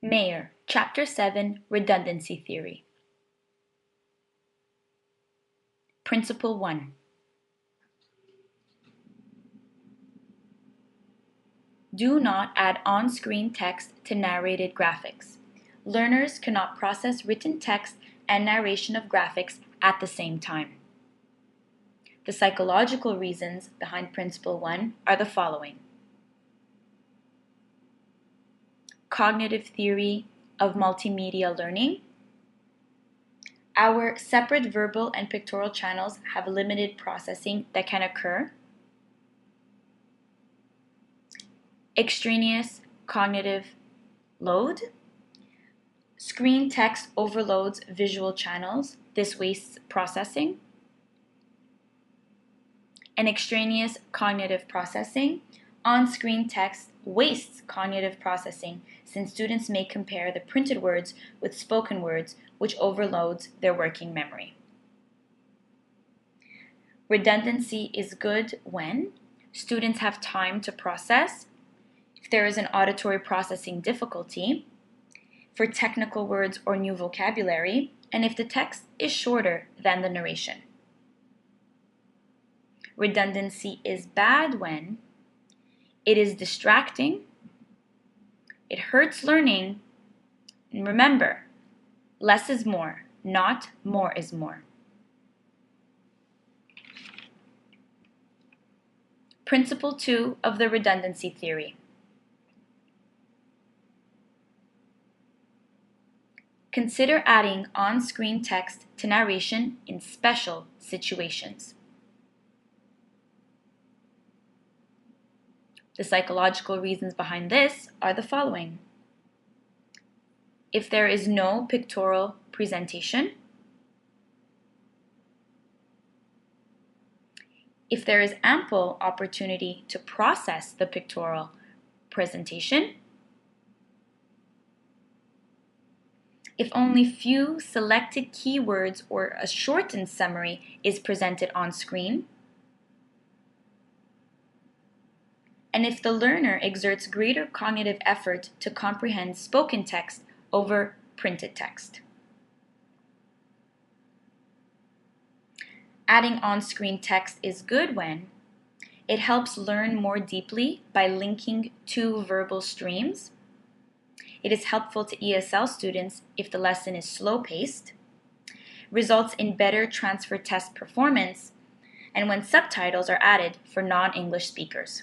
Mayer, Chapter 7, Redundancy Theory. Principle 1. Do not add on-screen text to narrated graphics. Learners cannot process written text and narration of graphics at the same time. The psychological reasons behind Principle 1 are the following. Cognitive theory of multimedia learning. Our separate verbal and pictorial channels have limited processing that can occur. Extraneous cognitive load. Screen text overloads visual channels. This wastes processing. And extraneous cognitive processing. On-screen text wastes cognitive processing since students may compare the printed words with spoken words, which overloads their working memory. Redundancy is good when students have time to process, if there is an auditory processing difficulty, for technical words or new vocabulary, and if the text is shorter than the narration. Redundancy is bad when it is distracting, it hurts learning, and remember, less is more, not more is more. Principle 2 of the redundancy theory. Consider adding on-screen text to narration in special situations. The psychological reasons behind this are the following. If there is no pictorial presentation, if there is ample opportunity to process the pictorial presentation, if only few selected keywords or a shortened summary is presented on screen, and if the learner exerts greater cognitive effort to comprehend spoken text over printed text. Adding on-screen text is good when it helps learn more deeply by linking two verbal streams. It is helpful to ESL students if the lesson is slow-paced, results in better transfer test performance, and when subtitles are added for non-English speakers.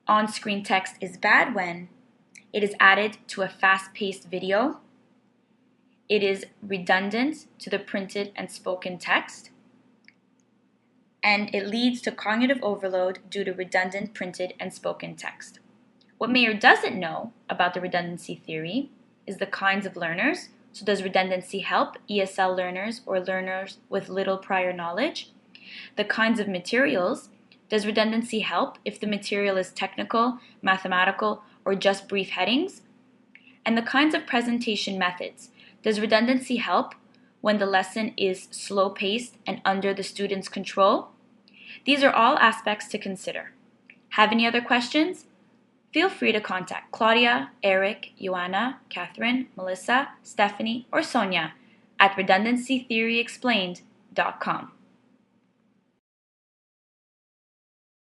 On-screen text is bad when it is added to a fast-paced video, it is redundant to the printed and spoken text, and it leads to cognitive overload due to redundant printed and spoken text. What Mayer doesn't know about the redundancy theory is the kinds of learners. So does redundancy help ESL learners or learners with little prior knowledge? The kinds of materials. Does redundancy help if the material is technical, mathematical, or just brief headings? And the kinds of presentation methods. Does redundancy help when the lesson is slow-paced and under the student's control? These are all aspects to consider. Have any other questions? Feel free to contact Claudia, Eric, Joanna, Catherine, Melissa, Stephanie, or Sonia at redundancytheoryexplained.com.